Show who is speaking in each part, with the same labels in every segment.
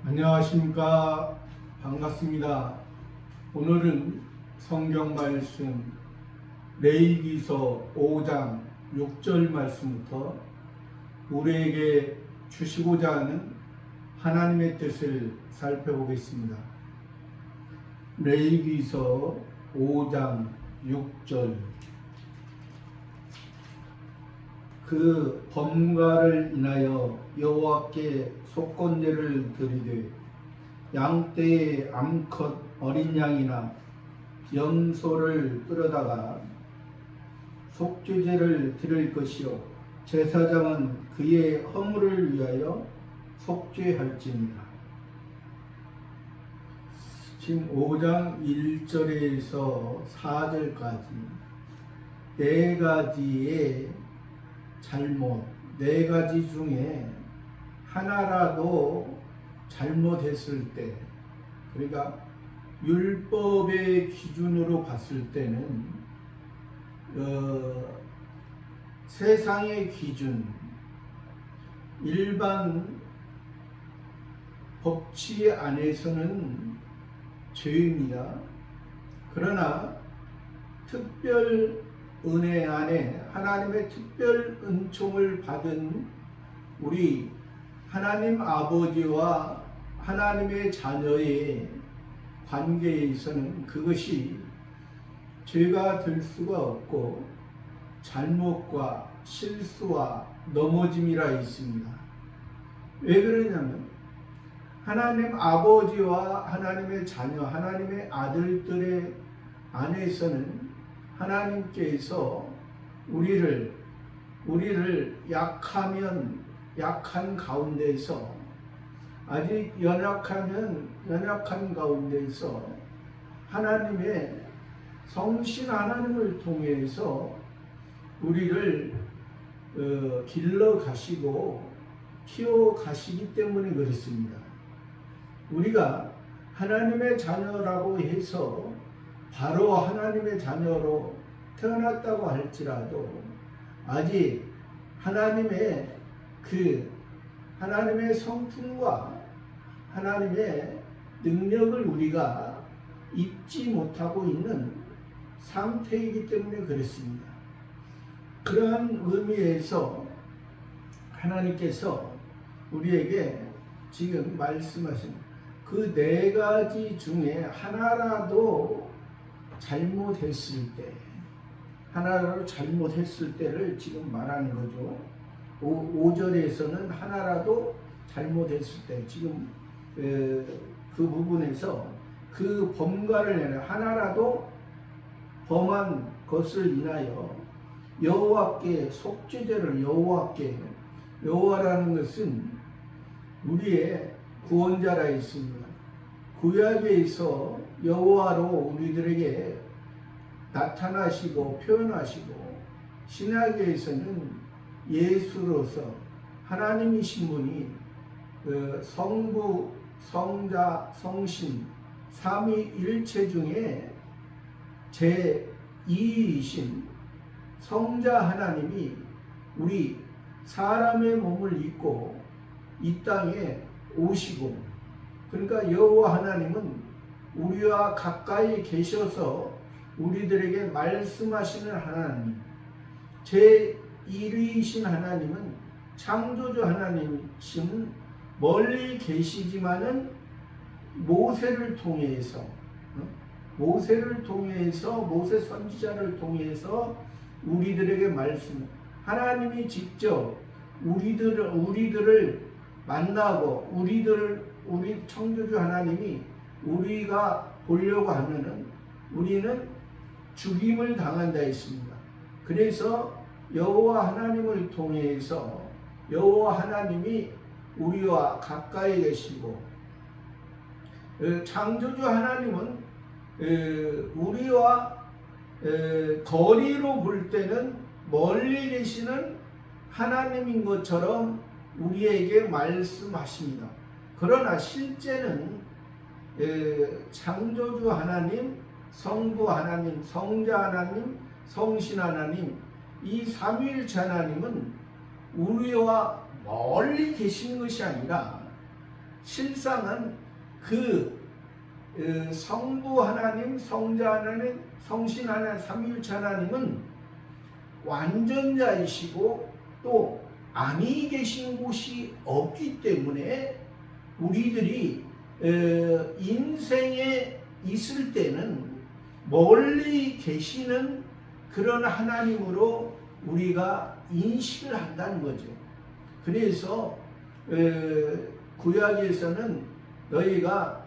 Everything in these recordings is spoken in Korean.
Speaker 1: 안녕하십니까. 반갑습니다. 오늘은 성경 말씀 레위기서 5장 6절 말씀부터 우리에게 주시고자 하는 하나님의 뜻을 살펴보겠습니다. 레위기서 5장 6절 그 범가를 인하여 여호와께 속건제를 드리되 양떼의 암컷 어린 양이나 염소를 끌어다가 속죄제를 드릴 것이요 제사장은 그의 허물을 위하여 속죄할지니라. 지금 5장 1절에서 4절까지 네 가지의 잘못, 네 가지 중에 하나라도 잘못했을 때, 그러니까 율법의 기준으로 봤을 때는 세상의 기준, 일반 법치 안에서는 죄입니다. 그러나 특별 은혜 안에 하나님의 특별 은총을 받은 우리 하나님 아버지와 하나님의 자녀의 관계에서는 그것이 죄가 될 수가 없고 잘못과 실수와 넘어짐이라 있습니다. 왜 그러냐면 하나님 아버지와 하나님의 자녀, 하나님의 아들들의 안에서는 하나님께서 우리를 약한 가운데서 아직 연약한 가운데서 하나님의 성신 하나님을 통해서 우리를 길러 가시고 키워 가시기 때문에 그렇습니다. 우리가 하나님의 자녀라고 해서 바로 하나님의 자녀로 태어났다고 할지라도 아직 하나님의 성품과 하나님의 능력을 우리가 입지 못하고 있는 상태이기 때문에 그렇습니다. 그러한 의미에서 하나님께서 우리에게 지금 말씀하신 그 네 가지 중에 하나라도 잘못했을 때를 지금 말하는 거죠. 5절에서는 하나라도 잘못했을 때, 지금 그 부분에서 그 범가를 내는 하나라도 범한 것을 인하여 여호와께 속죄제를 여호와라는 것은 우리의 구원자라 있습니다. 구약에서 여호와로 우리들에게 나타나시고 표현하시고 신약에서는 예수로서 하나님이신 분이 성부, 성자, 성신 삼위일체 중에 제2이신 성자 하나님이 우리 사람의 몸을 입고 이 땅에 오시고, 그러니까 여호와 하나님은 우리와 가까이 계셔서 우리들에게 말씀하시는 하나님, 제1위이신 하나님은 창조주 하나님이신 멀리 계시지만은 모세를 통해서 모세 선지자를 통해서 우리들에게 말씀, 하나님이 직접 우리들을 만나고 우리 창조주 하나님이 우리가 보려고 하면은 우리는 죽임을 당한다 했습니다. 그래서 여호와 하나님을 통해서 여호와 하나님이 우리와 가까이 계시고, 창조주 하나님은 우리와 거리로 볼 때는 멀리 계시는 하나님인 것처럼 우리에게 말씀하십니다. 그러나 실제는 창조주 하나님, 성부 하나님, 성자 하나님, 성신 하나님, 이 삼위일체 하나님은 우리와 멀리 계신 것이 아니라 실상은 그 성부 하나님, 성자 하나님, 성신 하나님, 삼위일체 하나님은 완전자이시고 또 아니 계신 곳이 없기 때문에 우리들이 인생에 있을 때는 멀리 계시는 그런 하나님으로 우리가 인식을 한다는 거죠. 그래서 구약에서는 너희가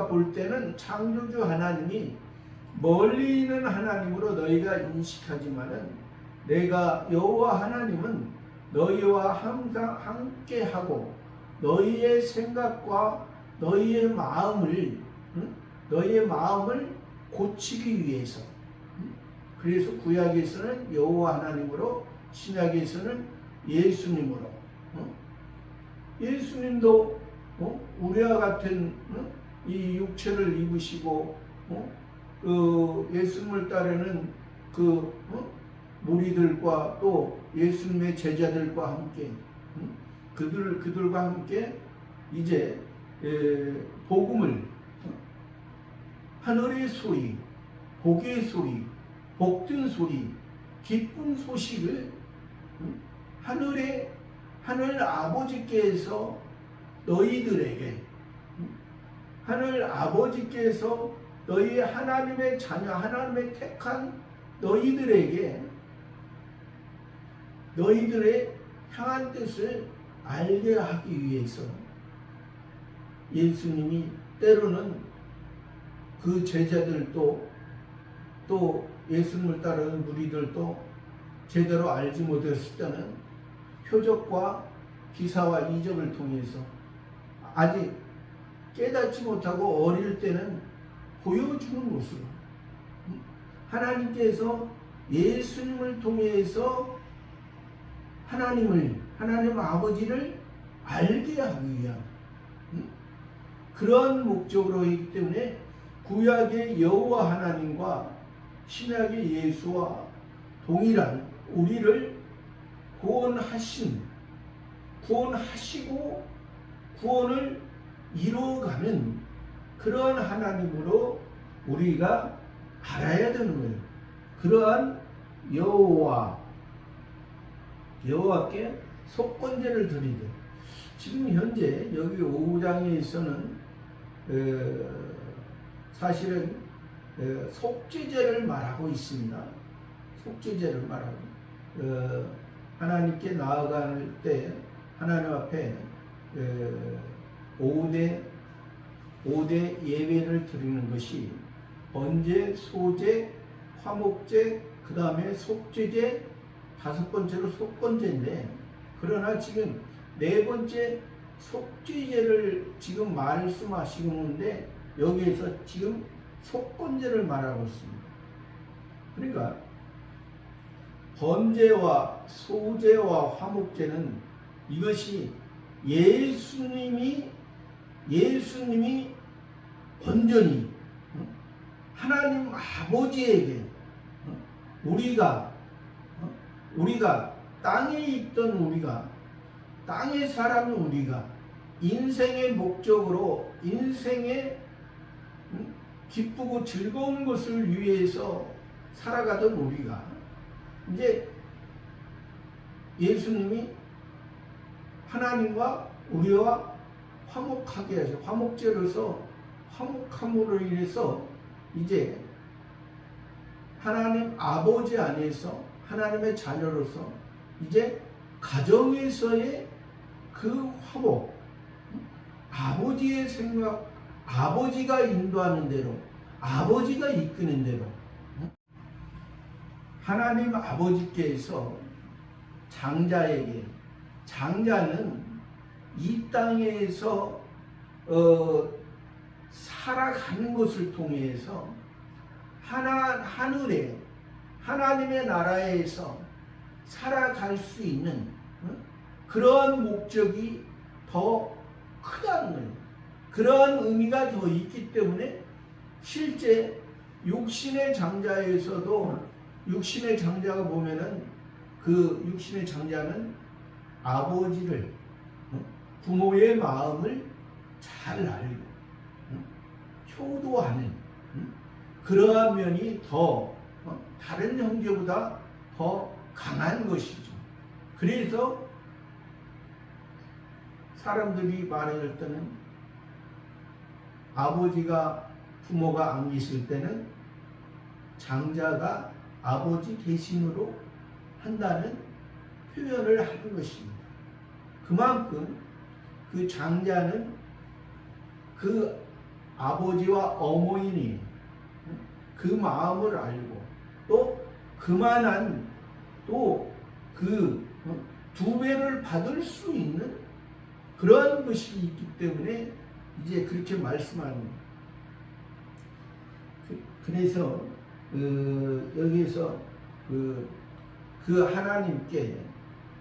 Speaker 1: 볼 때는 창조주 하나님이 멀리 있는 하나님으로 너희가 인식하지만은 내가 여호와 하나님은 너희와 항상 함께하고 너희의 생각과 너희의 마음을 고치기 위해서. 그래서 구약에서는 여호와 하나님으로, 신약에서는 예수님으로. 예수님도 우리와 같은 이 육체를 입으시고 예수님을 따르는 무리들과 또 예수님의 제자들과 함께 그들과 함께 이제 복음을, 하늘의 소리, 복의 소리, 복된 소리, 기쁜 소식을 하늘 아버지께서 너희들에게, 하늘 아버지께서 너희 하나님의 자녀, 하나님의 택한 너희들에게 너희들의 향한 뜻을 알게 하기 위해서 예수님이 때로는 그 제자들도 또 예수님을 따르는 무리들도 제대로 알지 못했을 때는 표적과 기사와 이적을 통해서 아직 깨닫지 못하고 어릴 때는 보여주는 모습, 하나님께서 예수님을 통해서 하나님 아버지를 알게 하기 위한 그런 목적으로 있기 때문에 구약의 여호와 하나님과 신약의 예수와 동일한 우리를 구원하시고 구원을 이루어가는 그런 하나님으로 우리가 알아야 되는 거예요. 그러한 여호와께 속건제를 드리되, 지금 현재 여기 5장에서는 사실은 속죄제를 말하고 있습니다. 속죄제를 말하고 하나님께 나아갈 때 하나님 앞에 5대 예배를 드리는 것이 번제, 소제, 화목제, 그 다음에 속죄제, 5번째로 속건제인데, 그러나 지금 4번째 속죄제를 지금 말씀하시고 있는데 여기에서 지금 속건제를 말하고 있습니다. 그러니까 번제와 소제와 화목제는 이것이 예수님이 온전히 하나님 아버지에게 우리가 땅에 있던 우리가, 땅의 사람인 우리가 인생의 목적으로 인생의 기쁘고 즐거운 것을 위해서 살아가던 우리가 이제 예수님이 하나님과 우리와 화목하게 하셔, 화목제로서 화목함으로 인해서 이제 하나님 아버지 안에서 하나님의 자녀로서 이제 가정에서의 그 화목, 아버지의 생각, 아버지가 인도하는 대로, 아버지가 이끄는 대로 하나님 아버지께서 장자는 이 땅에서 살아가는 것을 통해서 하늘에 하나님의 나라에서 살아갈 수 있는 그런 목적이 더 크다는 거예요. 그런 의미가 더 있기 때문에 실제 육신의 장자에서도 육신의 장자가 보면은 그 육신의 장자는 부모의 마음을 잘 알고 효도하는 그러한 면이 더 다른 형제보다 더 강한 것이죠. 그래서 사람들이 말할 때는 아버지가 부모가 안 계실 때는 장자가 아버지 대신으로 한다는 표현을 하는 것입니다. 그만큼 그 장자는 그 아버지와 어머니 그 마음을 알고 또 그만한 또 그 두 배를 받을 수 있는 그러한 것이 있기 때문에 이제 그렇게 말씀합니다. 그래서 여기서 그 하나님께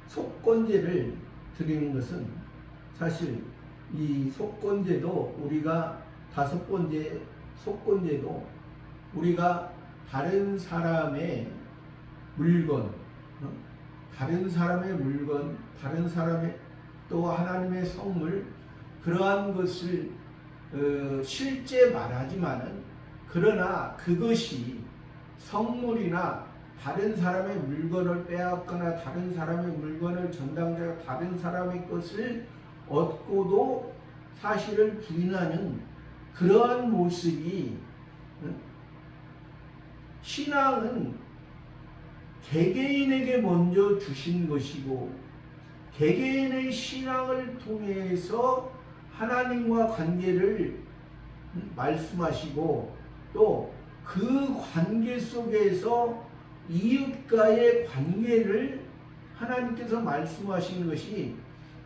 Speaker 1: 속건제를 드리는 것은 사실 이 속건제도 우리가 5번째 속건제도 우리가 다른 사람의 물건, 다른 사람의 물건, 다른 사람의 또 하나님의 선물 그러한 것을 실제 말하지만은 그러나 그것이 선물이나 다른 사람의 물건을 빼앗거나 다른 사람의 물건을 전당자가 다른 사람의 것을 얻고도 사실을 부인하는 그러한 모습이 신앙은 개개인에게 먼저 주신 것이고 개개인의 신앙을 통해서 하나님과 관계를 말씀하시고 또 그 관계 속에서 이웃과의 관계를 하나님께서 말씀하시는 것이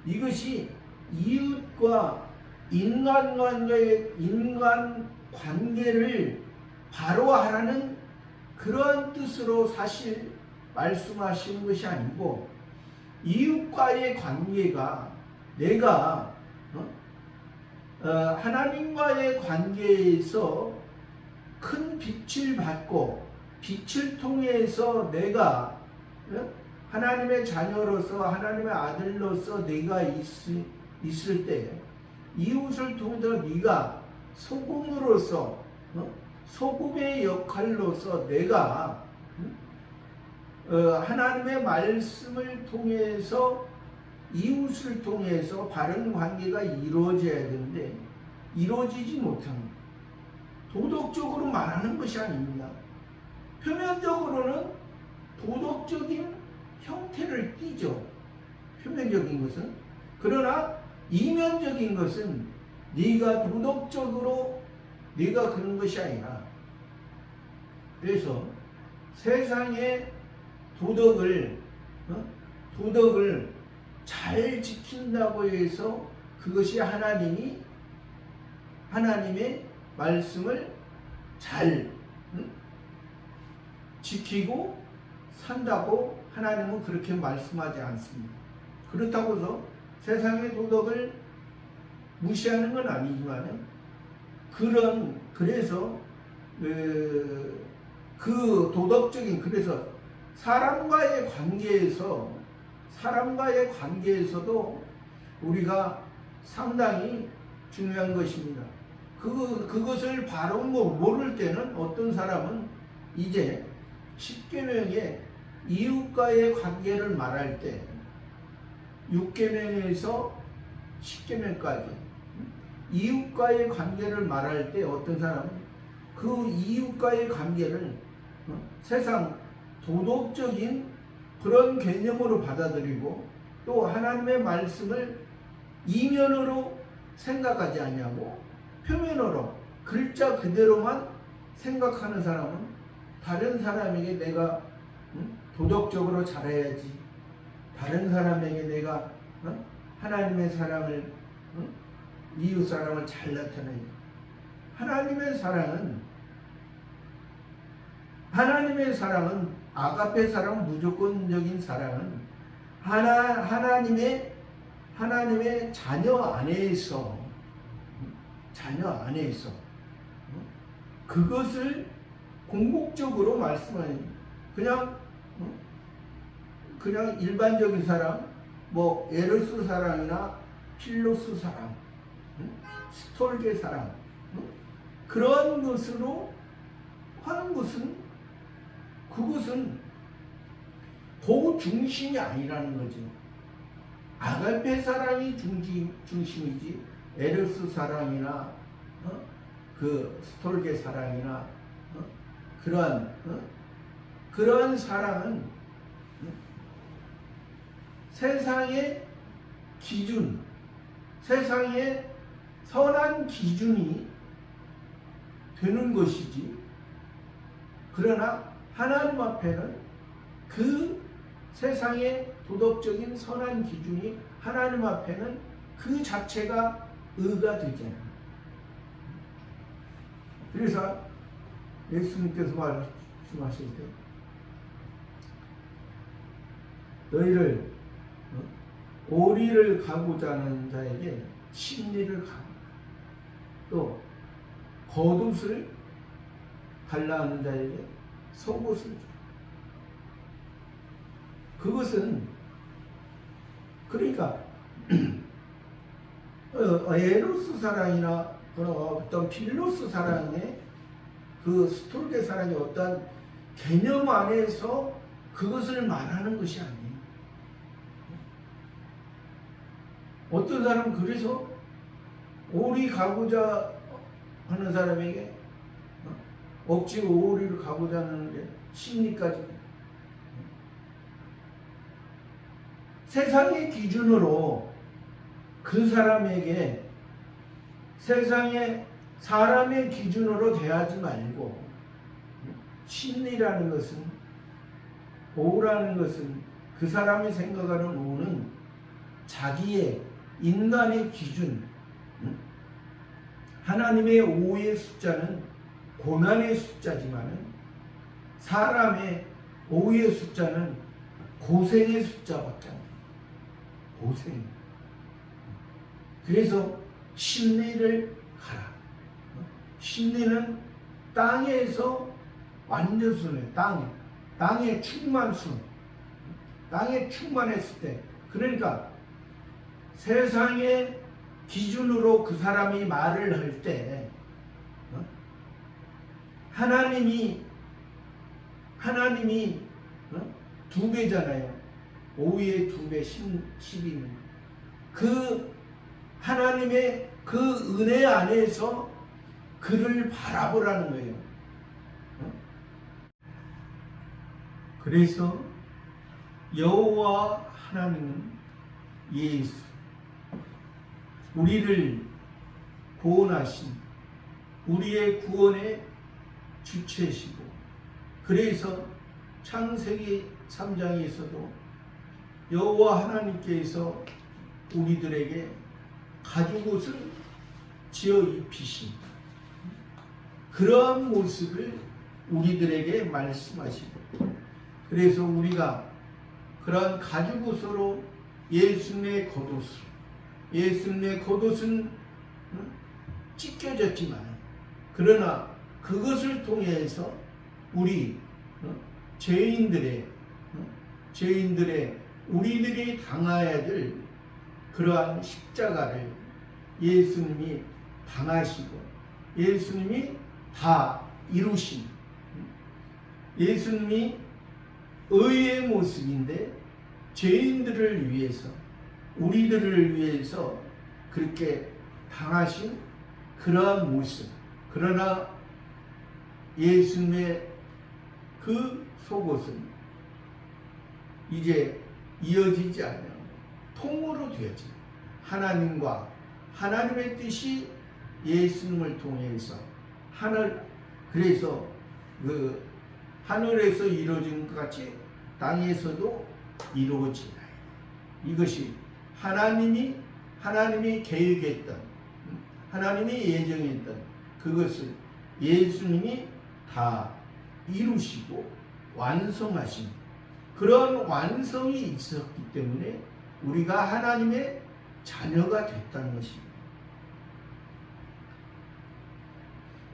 Speaker 1: 이것이 이웃과 인간 관계를 바로 하라는 그런 뜻으로 사실 말씀하시는 것이 아니고 이웃과의 관계가 내가 하나님과의 관계에서 큰 빛을 받고 빛을 통해서 내가 하나님의 자녀로서 하나님의 아들로서 내가 있을 때 이웃을 통해서 네가 소금으로서 소금의 역할로서 내가 하나님의 말씀을 통해서 이웃을 통해서 바른 관계가 이루어져야 되는데 이루어지지 못합니다. 도덕적으로 말하는 것이 아닙니다. 표면적으로는 도덕적인 형태를 띠죠. 표면적인 것은. 그러나 이면적인 것은 네가 도덕적으로 네가 그런 것이 아니라 그래서 세상의 도덕을 잘 지킨다고 해서 그것이 하나님의 말씀을 잘 지키고 산다고 하나님은 그렇게 말씀하지 않습니다. 그렇다고 해서 세상의 도덕을 무시하는 건 아니지만 그래서 그 도덕적인 그래서 사람과의 관계에서도 우리가 상당히 중요한 것입니다. 그것을 바로 모를 때는 어떤 사람은 이제 10계명에 이웃과의 관계를 말할 때 6계명에서 10계명까지 이웃과의 관계를 말할 때 어떤 사람은 그 이웃과의 관계를 세상 도덕적인 그런 개념으로 받아들이고 또 하나님의 말씀을 이면으로 생각하지 않냐고 표면으로 글자 그대로만 생각하는 사람은 다른 사람에게 내가 도덕적으로 잘해야지 다른 사람에게 내가 하나님의 사랑을 이웃 사랑을 잘 나타내야 하나님의 사랑은 아가페 사랑 무조건적인 사랑은 하나님의 자녀 안에서 그것을 공복적으로 말씀하는 그냥 일반적인 사랑 뭐 에르스 사랑이나 필로스 사랑, 스톨게 사랑, 그런 것으로 하는 것은 그것은 그 중심이 아니라는 거죠. 아갈페 사랑이 중심이지 에르스 사랑이나 그 스톨게 사랑이나 그러한 사랑은 세상의 기준, 세상의 선한 기준이 되는 것이지, 그러나 하나님 앞에는 그 세상의 도덕적인 선한 기준이 하나님 앞에는 그 자체가 의가 되잖아요. 그래서 예수님께서 말씀하실 때 너희를 오리를 가고자 하는 자에게 심리를 가고 또 겉옷을 달라 하는 자에게 속옷을 줘. 그것은 그러니까 에로스 사랑이나 그런 어떤 필로스 사랑의 그 스톨게 사랑의 어떤 개념 안에서 그것을 말하는 것이 아니에요. 어떤 사람은 그래서 오리 가고자 하는 사람에게 억지로 오리를 가고자 하는데 심리까지 세상의 기준으로 그 사람에게 세상의 사람의 기준으로 대하지 말고 심리라는 것은 오라는 것은 그 사람이 생각하는 오는 자기의 인간의 기준, 하나님의 오의 숫자는 고난의 숫자지만은 사람의 오의 숫자는 고생의 숫자밖에 안 돼요. 고생. 그래서 심리를 가라. 심리는 땅에서 완전순해. 땅의 충만순. 땅에 충만했을 때, 그러니까 세상의 기준으로 그 사람이 말을 할 때 하나님이 2배잖아요. 5의 2배 12는 그 하나님의 그 은혜 안에서 그를 바라보라는 거예요. 그래서 여호와 하나님은 예수, 우리를 구원하신 우리의 구원의 주체시고, 그래서 창세기 3장에서도 여호와 하나님께서 우리들에게 가죽옷을 지어 입히신 그러한 모습을 우리들에게 말씀하시고, 그래서 우리가 그러한 가죽옷으로 예수님의 겉옷은 찢겨졌지만, 그러나 그것을 통해서 우리 죄인들의 우리들이 당해야 될 그러한 십자가를 예수님이 당하시고 예수님이 다 이루신, 예수님이 의의 모습인데 죄인들을 위해서, 우리들을 위해서 그렇게 당하신 그러한 모습, 그러나 예수님의 그 속옷은 이제 이어지지 않는 통으로 되어진 하나님과 하나님의 뜻이 예수님을 통해서 그래서 그 하늘에서 이루어진 것 같이 땅에서도 이루어지나요. 이것이 하나님이 계획했던, 하나님이 예정했던 그것을 예수님이 다 이루시고 완성하신 그런 완성이 있었기 때문에 우리가 하나님의 자녀가 됐다는 것입니다.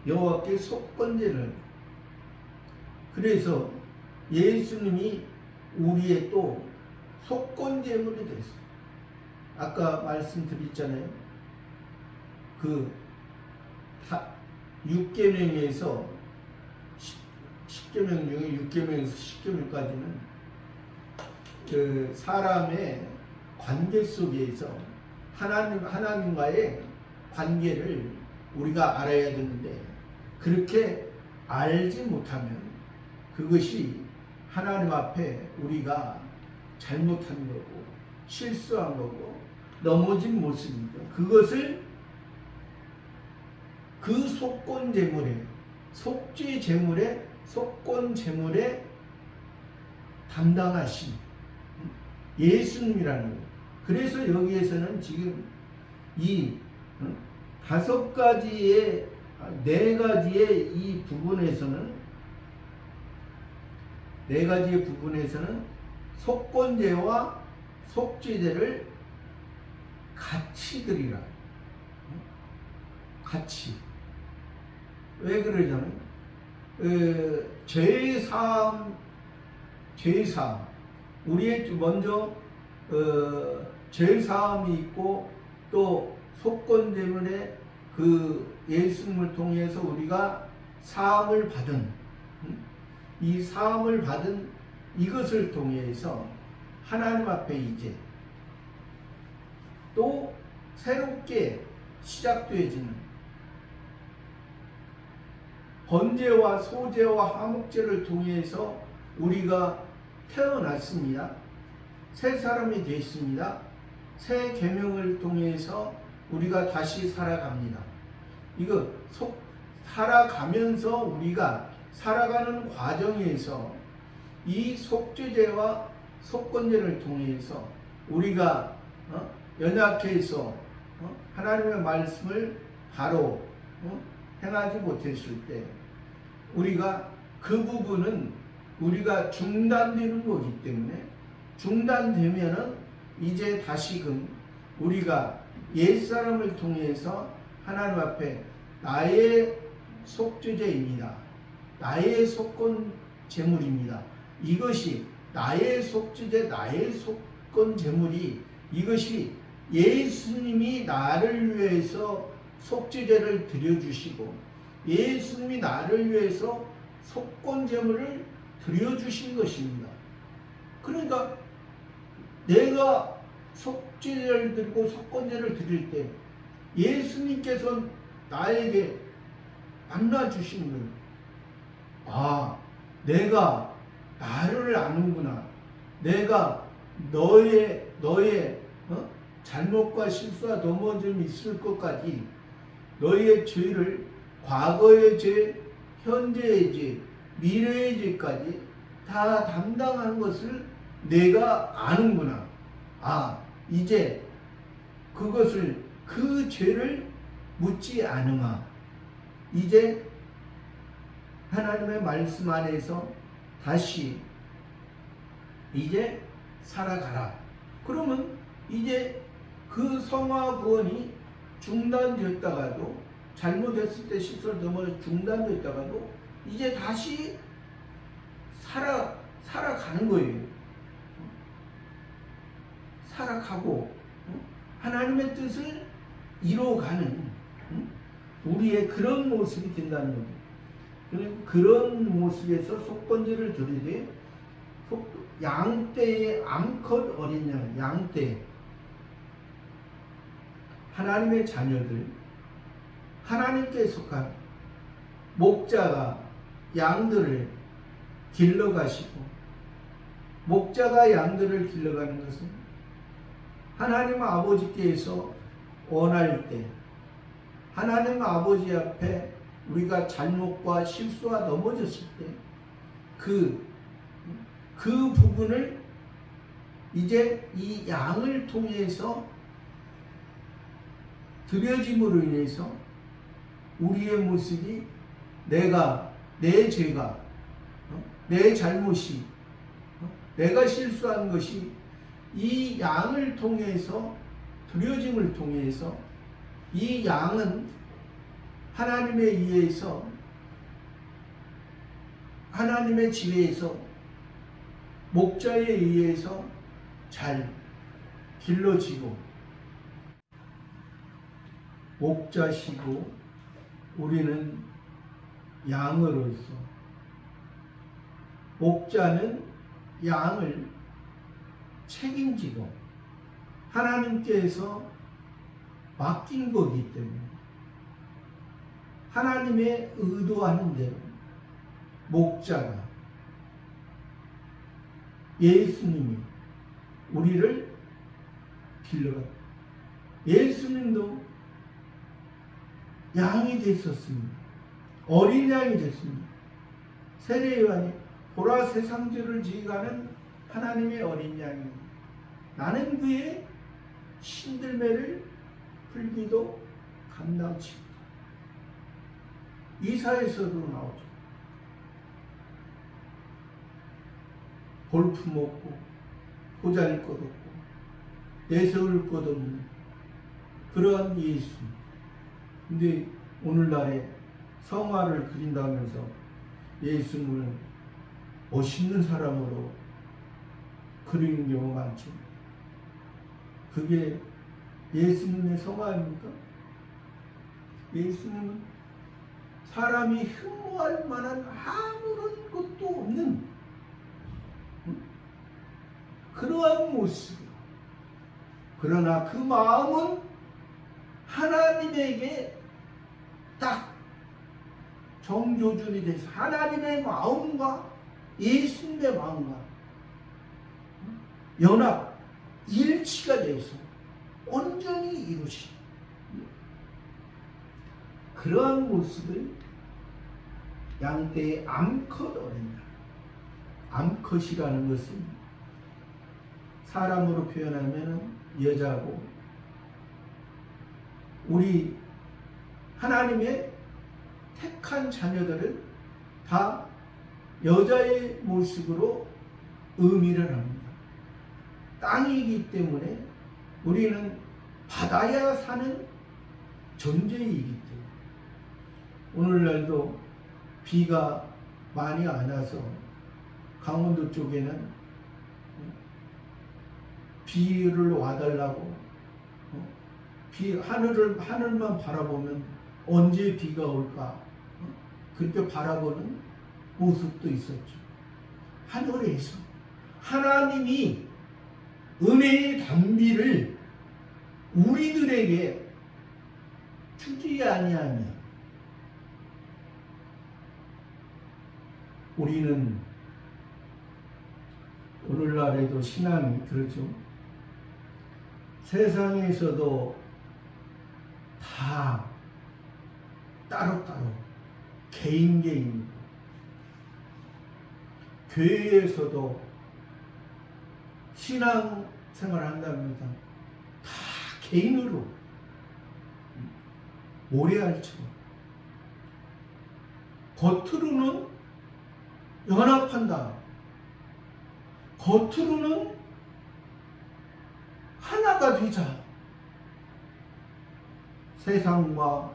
Speaker 1: 여호와께 속건제를, 그래서 예수님이 우리의 또 속건제물이 됐어요. 아까 말씀드렸잖아요. 그 6계명에서 10계명 중에 6계명에서 10계명까지는 그 사람의 관계 속에서 하나님과의 관계를 우리가 알아야 되는데, 그렇게 알지 못하면 그것이 하나님 앞에 우리가 잘못한 거고 실수한 거고 넘어진 모습입니다. 그것을 그 속건 제물에, 속죄 제물에, 속건 제물에 담당하신 예수님이라는 거예요. 그래서 여기에서는 지금 이 5가지의 4가지의 이 부분에서는 4가지의 부분에서는 속건제와 속죄제를 같이 드리라. 같이. 왜 그러냐면 죄사함 우리의 먼저 죄사함이 있고, 또 속건제물에 그 예수님을 통해서 우리가 사함을 받은, 이 사함을 받은 이것을 통해서 하나님 앞에 이제 또 새롭게 시작되어지는 번제와 소제와 화목제를 통해서 우리가 태어났습니다. 새 사람이 되었습니다. 새 계명을 통해서 우리가 다시 살아갑니다. 이거 살아가면서 우리가 살아가는 과정에서 이 속죄제와 속건제를 통해서 우리가 연약해서 하나님의 말씀을 바로 행하지 못했을 때, 우리가 그 부분은 우리가 중단되는 거기 때문에, 중단되면은 이제 다시금 우리가 옛사람을 통해서 하나님 앞에 나의 속죄제입니다, 나의 속건 제물입니다, 이것이 나의 속죄제, 나의 속건 제물이, 이것이 예수님이 나를 위해서 속죄제를 드려주시고 예수님이 나를 위해서 속건 제물을 드려주신 것입니다. 그러니까 내가 속죄제를 드리고 속건제를 드릴 때 예수님께서 나에게 만나주신 거예요. 아, 내가 나를 아는구나. 내가 너의 잘못과 실수와 넘어짐이 있을 것까지 너희의 죄를, 과거의 죄, 현재의 죄, 미래의 죄까지 다 담당한 것을 내가 아는구나. 아, 이제 그것을, 그 죄를 묻지 않으마. 이제 하나님의 말씀 안에서 다시 이제 살아가라. 그러면 이제 그 성화 구원이 중단되었다가도, 잘못했을 때 실수를 넘어서 중단되었다가도 이제 다시 살아가는 거예요. 살아가고 하나님의 뜻을 이루어가는 우리의 그런 모습이 된다는 거죠. 그리고 그런 모습에서 속건제를 드리되, 양떼의 암컷 어린 양, 양떼, 하나님의 자녀들, 하나님께 속한 목자가 양들을 길러가시고, 목자가 양들을 길러가는 것은 하나님 아버지께서 원할 때, 하나님 아버지 앞에 우리가 잘못과 실수가 넘어졌을 때 그 부분을 이제 이 양을 통해서 드려짐으로 인해서 우리의 모습이, 내 죄가, 내 잘못이, 내가 실수한 것이 이 양을 통해서, 드려짐을 통해서, 이 양은 하나님에 의해서, 하나님의 지혜에서, 목자에 의해서 잘 길러지고 목자시고 우리는 양으로서, 목자는 양을 책임지고 하나님께서 맡긴 거기 때문에 하나님의 의도하는 대로 목자가, 예수님이 우리를 길러갔다. 예수님도 양이 됐었습니다. 어린 양이 됐습니다. 세례요한이 보라 세상 죄를 지어가는 하나님의 어린 양이, 나는 그의 신들매를 풀기도 감당치 못하고. 이사에서도 나오죠. 볼품 없고 보잘것 없고 내세울 것 없는 그러한 예수. 근데 오늘날에 성화를 그린다면서 예수님을 멋있는 사람으로 그리는 경우가 많죠. 그게 예수님의 성화입니까? 예수님은 사람이 흠모할 만한 아무런 것도 없는 그러한 모습. 그러나 그 마음은 하나님에게 딱 정조준이 돼서 하나님의 마음과 예수님의 마음과 연합, 일치가 돼서 온전히 이루신 그러한 모습을 양떼의 암컷 어린 양. 암컷이라는 것은 사람으로 표현하면 여자고, 우리 하나님의 택한 자녀들은 다 여자의 모습으로 의미를 합니다. 땅이기 때문에 우리는 받아야 사는 존재이기 때문에. 오늘날도 비가 많이 안 와서 강원도 쪽에는 비를 와달라고 하늘만 바라보면 언제 비가 올까 그렇게 바라보는 모습도 있었죠. 하늘에서 하나님이 은혜의 단비를 우리들에게 주지 아니하며 우리는 오늘날에도 신앙이 그렇죠. 세상에서도 다 따로따로 개인 교회에서도 신앙생활 한답니다. 다 개인으로 모래알처럼 겉으로는 연합한다. 겉으로는 하나가 되자. 세상과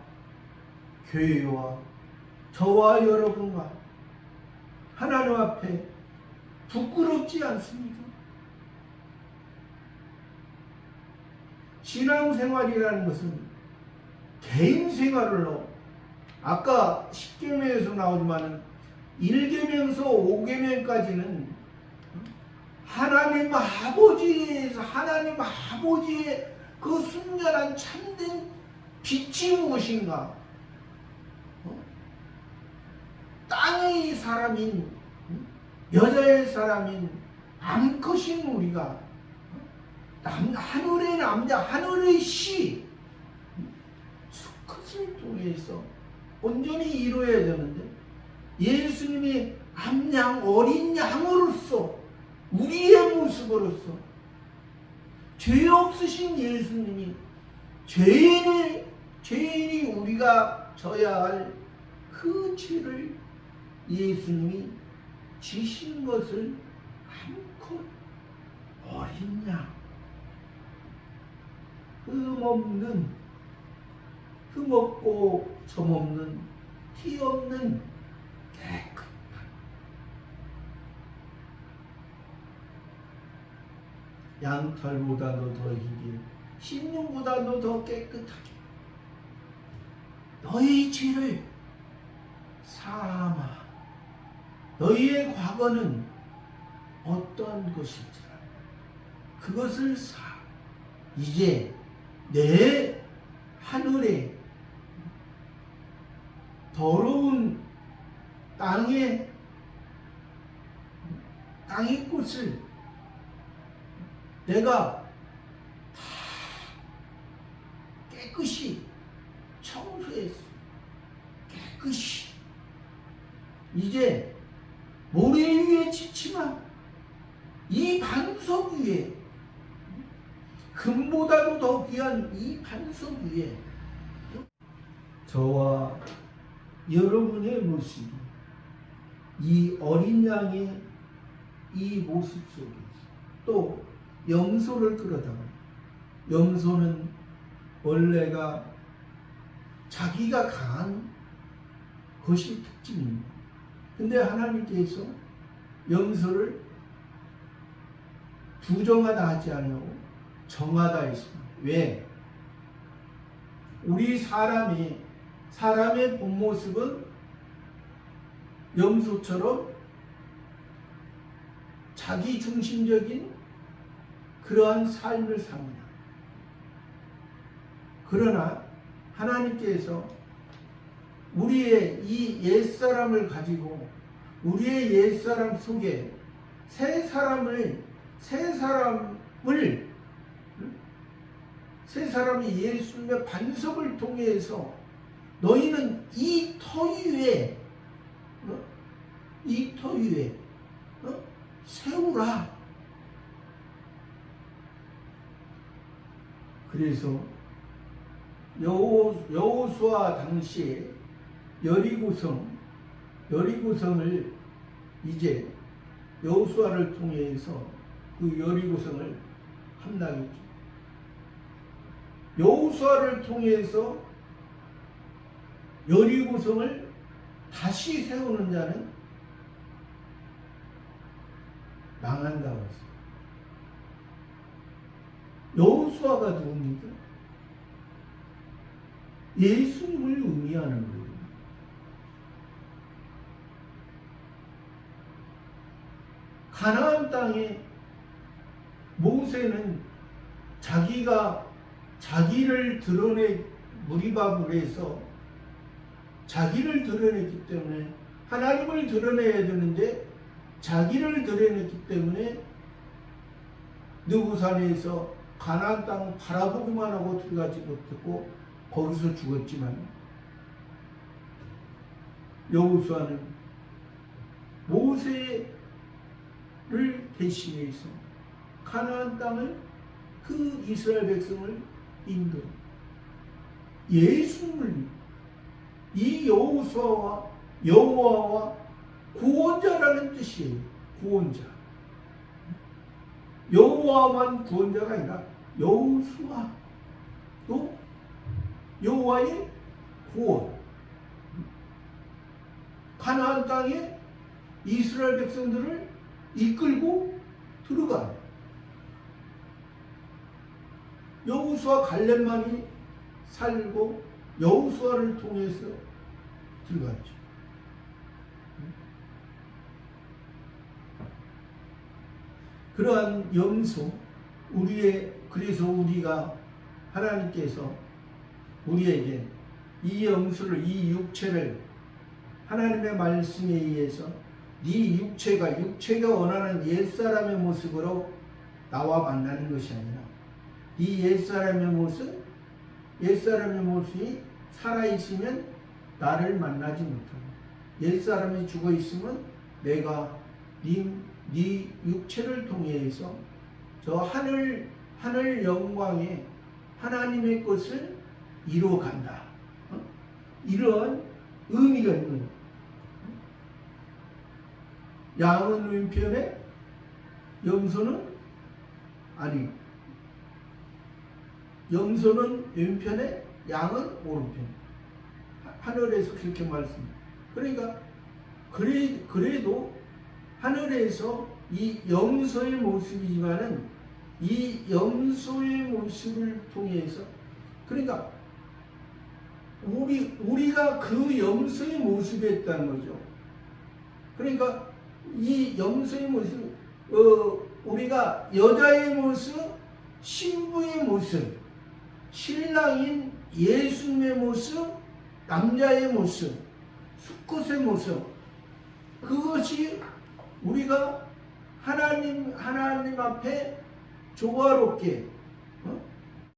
Speaker 1: 교회와 저와 여러분과 하나님 앞에 부끄럽지 않습니까? 신앙생활이라는 것은 개인생활로, 아까 10계명에서 나오지만 1계명에서 5계명까지는 하나님 아버지의 그 순전한 참된 빛이 무엇인가? 땅의 사람인, 여자의 사람인 암컷인 우리가 하늘의 남자, 하늘의 시 수컷을 통해서 온전히 이루어야 되는데, 예수님이 암양 어린 양으로서 우리의 모습으로서 죄 없으신 예수님이 죄인이 우리가 져야 할 그 죄를 예수님이 지신 것을 암컷 어린 양, 흠없고 점없는 티 없는 깨끗한 양털보다도 더 희게, 심령보다도 더 깨끗하게 너희 죄를 사하마. 너희의 과거는 어떠한 것인지라 그것을 사. 이제 내 하늘에 더러운 땅의 꽃을 내가 다 깨끗이 청소했어. 깨끗이. 이제 모래 위에 지치마. 이 반석 위에, 금보다도 더 귀한 이 반석 위에 저와 여러분의 모습이 이 어린 양의 이 모습 속에 또 염소를 끌어다가, 염소는 원래가 자기가 강한 것이 특징입니다. 근데 하나님께서 염소를 부정하다 하지 않고 정하다 했습니다. 왜? 우리 사람의 본 모습은 염소처럼 자기 중심적인 그러한 삶을 삽니다. 그러나 하나님께서 우리의 이 옛사람을 가지고 우리의 옛사람 속에 새 사람이 예수님의 반석을 통해서 너희는 이 터 위에 세우라. 그래서 여호수아 당시에 여리고성을 이제 여호수아를 통해서 그 여리고성을 함락했죠. 여호수아를 통해서 여리고성을 다시 세우는 자는 망한다고 했어요. 여호수아가 누굽니까? 예수님을 의미하는 거예요. 가나안 땅에 모세는 자기를 무리밥을 해서 자기를 드러냈기 때문에, 하나님을 드러내야 되는데 자기를 드러냈기 때문에 느부산에서 가나안 땅 바라보기만 하고 들어가지 못했고 거기서 죽었지만, 여호수아는 모세를 대신해서 가나안 땅을, 그 이스라엘 백성을 인도, 예수님을, 이 여호와와 구원자라는 뜻이에요. 구원자. 여호와만 구원자가 아니라 여호수아, 또 여호와의 구원. 가나안 땅에 이스라엘 백성들을 이끌고 들어가. 여호수아 갈렙만이 살고 여호수아를 통해서 들어갔죠. 그러한 염소, 그래서 우리가, 하나님께서 우리에게 이 염소를, 이 육체를 하나님의 말씀에 의해서 네 육체가 원하는 옛사람의 모습으로 나와 만나는 것이 아니라, 이 옛사람의 모습이 살아있으면 나를 만나지 못하고, 옛사람이 죽어있으면 내가 네 육체를 통해서 저 하늘 영광에 하나님의 것을 이루어간다. 이런 의미가 있는 거예요. 양은 왼편에, 염소는 왼편에, 양은 오른편에. 하늘에서 그렇게 말씀합니다. 그러니까 그래도 하늘에서 이 염소의 모습이지만은, 이 염소의 모습을 통해서, 그러니까 우리가 그 염소의 모습이었다는 거죠. 그러니까 이 염소의 모습, 우리가 여자의 모습, 신부의 모습, 신랑인 예수님의 모습, 남자의 모습, 수컷의 모습, 그것이 우리가 하나님 앞에 조화롭게